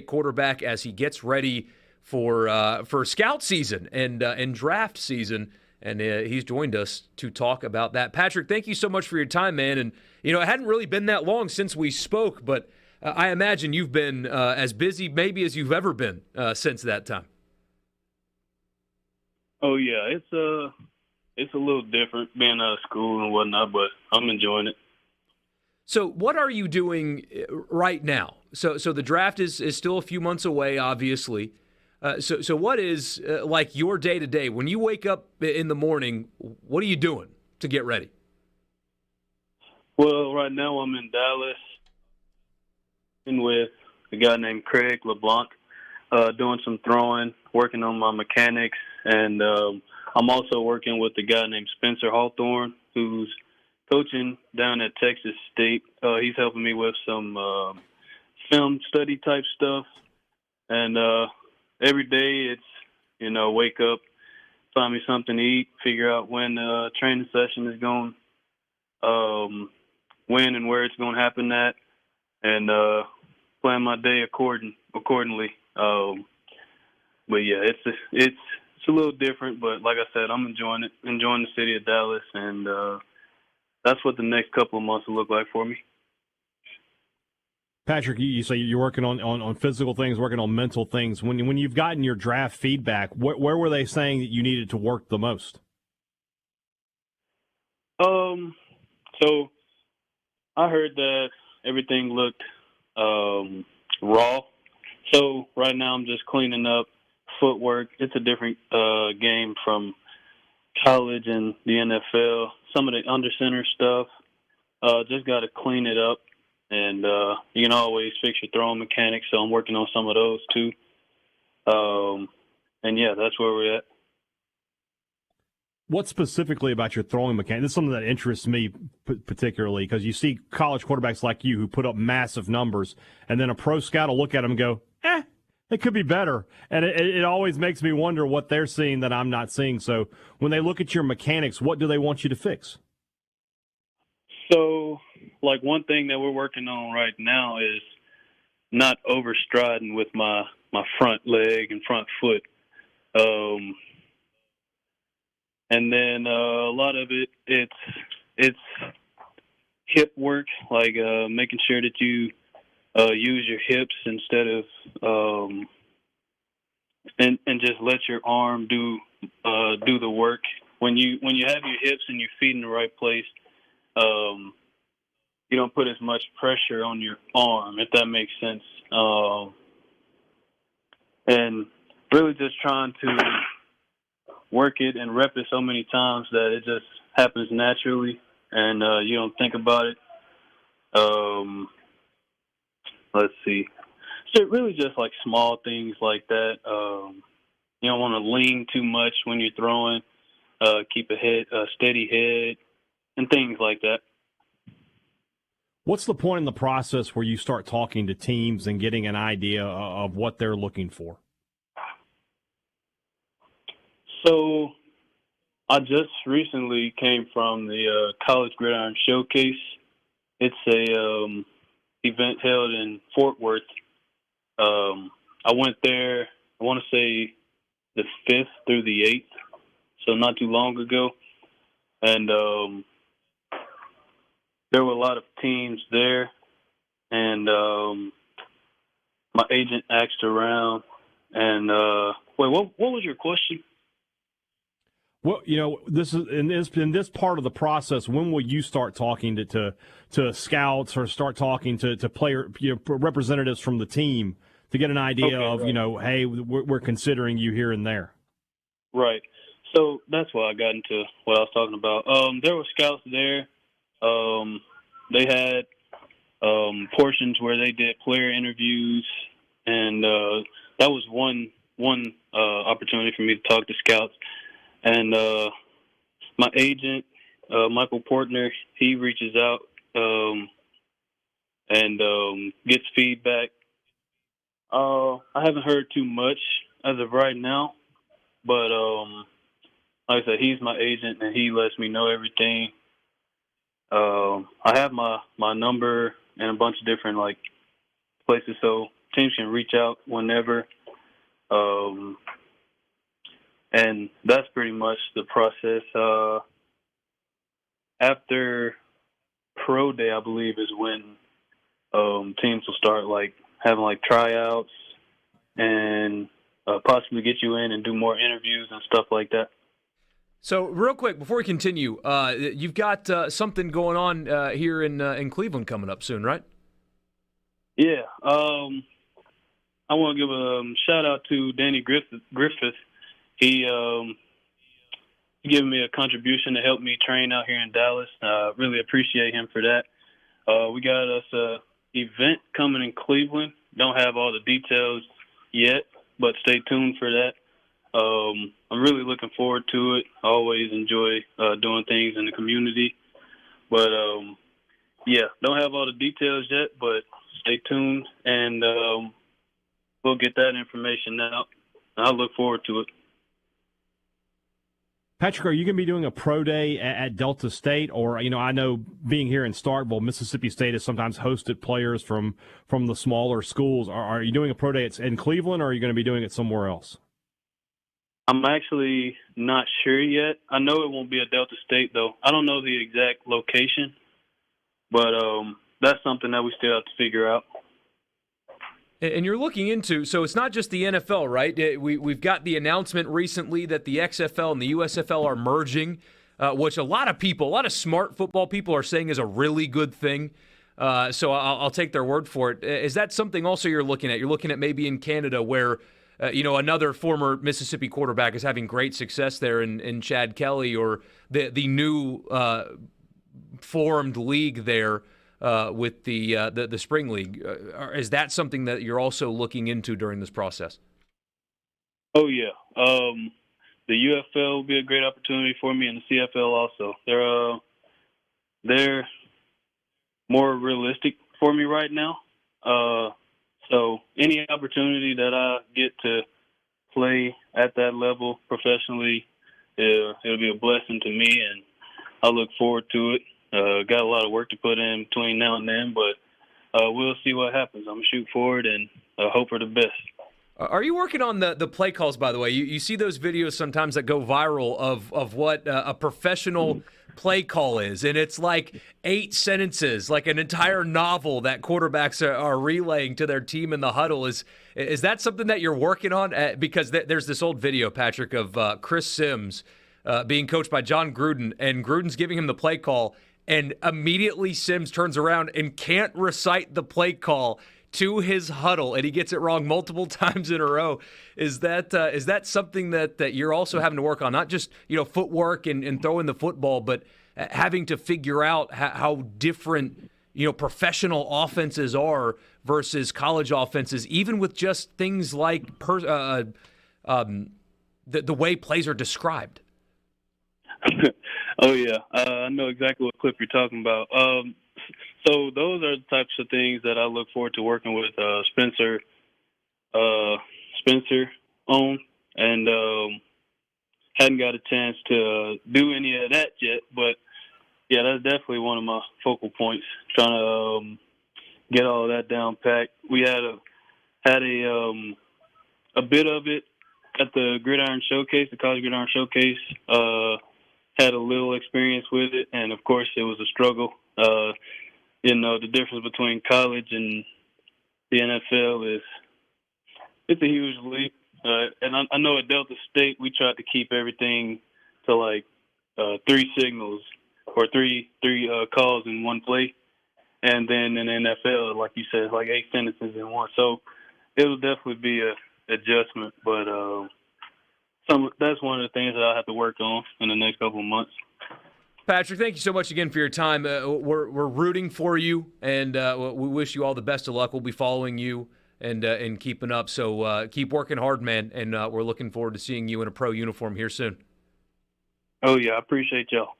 quarterback as he gets ready for scout season and draft season. And he's joined us to talk about that. Patrick, thank you so much for your time, man. And, it hadn't really been that long since we spoke, but I imagine you've been as busy maybe as you've ever been since that time. Oh, yeah. It's a little different being out of school and whatnot, but I'm enjoying it. So what are you doing right now? So the draft is still a few months away, obviously. So what is like your day-to-day? When you wake up in the morning, what are you doing to get ready? Well, right now I'm in Dallas with a guy named Craig LeBlanc, doing some throwing, working on my mechanics, and I'm also working with a guy named Spencer Hawthorne, who's coaching down at Texas State. He's helping me with some film study type stuff, and every day it's, wake up, find me something to eat, figure out when the training session is going, when and where it's going to happen at, and plan my day accordingly. But yeah, it's a little different, but like I said, I'm enjoying it, enjoying the city of Dallas, and that's what the next couple of months will look like for me. Patrick, you say you're working on physical things, working on mental things. When you've gotten your draft feedback, where were they saying that you needed to work the most? So I heard that everything looked raw. So right now I'm just cleaning up footwork. It's a different game from college and the NFL. Some of the under center stuff, just got to clean it up. And you can always fix your throwing mechanics, so I'm working on some of those too. And yeah, that's where we're at. What specifically about your throwing mechanics? This is something that interests me particularly because you see college quarterbacks like you who put up massive numbers, and then a pro scout will look at them and go, it could be better. And it always makes me wonder what they're seeing that I'm not seeing. So when they look at your mechanics, what do they want you to fix? So, like, one thing that we're working on right now is not overstriding with my front leg and front foot. And then a lot of it's hip work, like making sure that you use your hips instead of and just let your arm do the work. When you have your hips and your feet in the right place, you don't put as much pressure on your arm, if that makes sense. And really just trying to work it and rep it so many times that it just happens naturally and you don't think about it. Let's see. So really just like small things like that. You don't want to lean too much when you're throwing. Keep a steady head and things like that. What's the point in the process where you start talking to teams and getting an idea of what they're looking for? So I just recently came from the College Gridiron Showcase. It's a event held in Fort Worth. I went there, I want to say the 5th through the 8th, so not too long ago. And there were a lot of teams there, and my agent asked around. And wait, what was your question? Well, this is in this part of the process. When will you start talking to scouts or start talking to player representatives from the team to get an idea of right. Hey, we're considering you here and there. Right. So that's why I got into what I was talking about. There were scouts there. They had portions where they did player interviews, and that was one opportunity for me to talk to scouts. And my agent, Michael Portner, he reaches out and gets feedback. I haven't heard too much as of right now, but like I said, he's my agent, and he lets me know everything. I have my number in a bunch of different places, so teams can reach out whenever. And that's pretty much the process. After Pro Day, I believe, is when teams will start having tryouts and possibly get you in and do more interviews and stuff like that. So, real quick before we continue, you've got something going on here in Cleveland coming up soon, right? Yeah, I want to give a shout out to Danny Griffith. He gave me a contribution to help me train out here in Dallas. Really appreciate him for that. We got us a event coming in Cleveland. Don't have all the details yet, but stay tuned for that. I'm really looking forward to it. I always enjoy doing things in the community. But, yeah, don't have all the details yet, but stay tuned, and we'll get that information out. I look forward to it. Patrick, are you going to be doing a pro day at Delta State? Or, I know being here in Starkville, Mississippi State has sometimes hosted players from the smaller schools. Are you doing a pro day in Cleveland, or are you going to be doing it somewhere else? I'm actually not sure yet. I know it won't be at Delta State, though. I don't know the exact location, but that's something that we still have to figure out. And you're looking into, so it's not just the NFL, right? We've got the announcement recently that the XFL and the USFL are merging, which a lot of smart football people are saying is a really good thing. So I'll take their word for it. Is that something also you're looking at? You're looking at maybe in Canada where, another former Mississippi quarterback is having great success there in Chad Kelly, or the new formed league there. With the spring league, is that something that you're also looking into during this process? Oh yeah, the UFL will be a great opportunity for me, and the CFL also. They're more realistic for me right now. So any opportunity that I get to play at that level professionally, it'll be a blessing to me, and I look forward to it. Got a lot of work to put in between now and then, but we'll see what happens. I'm going to shoot forward and hope for the best. Are you working on the play calls, by the way? You see those videos sometimes that go viral of what a professional play call is, and it's like 8 sentences, like an entire novel that quarterbacks are relaying to their team in the huddle. Is that something that you're working on? Because there's this old video, Patrick, of Chris Sims being coached by John Gruden, and Gruden's giving him the play call, and immediately Sims turns around and can't recite the play call to his huddle, and he gets it wrong multiple times in a row. Is that something that you're also having to work on? Not just footwork and throwing the football, but having to figure out how different professional offenses are versus college offenses, even with just things like the way plays are described. Oh, yeah. I know exactly what clip you're talking about. So those are the types of things that I look forward to working with Spencer on, and hadn't got a chance to do any of that yet. But, yeah, that's definitely one of my focal points, trying to get all of that down packed. We had a bit of it at the Gridiron Showcase, the College Gridiron Showcase. Had a little experience with it, and of course it was a struggle. The difference between college and the NFL it's a huge leap. And I know at Delta State we tried to keep everything to 3 signals or three calls in one play, and then in the NFL, like you said, it's like 8 sentences in one. So it'll definitely be a adjustment, but that's one of the things that I'll have to work on in the next couple of months. Patrick, thank you so much again for your time. We're rooting for you, and we wish you all the best of luck. We'll be following you and keeping up. So keep working hard, man, and we're looking forward to seeing you in a pro uniform here soon. Oh, yeah, I appreciate y'all.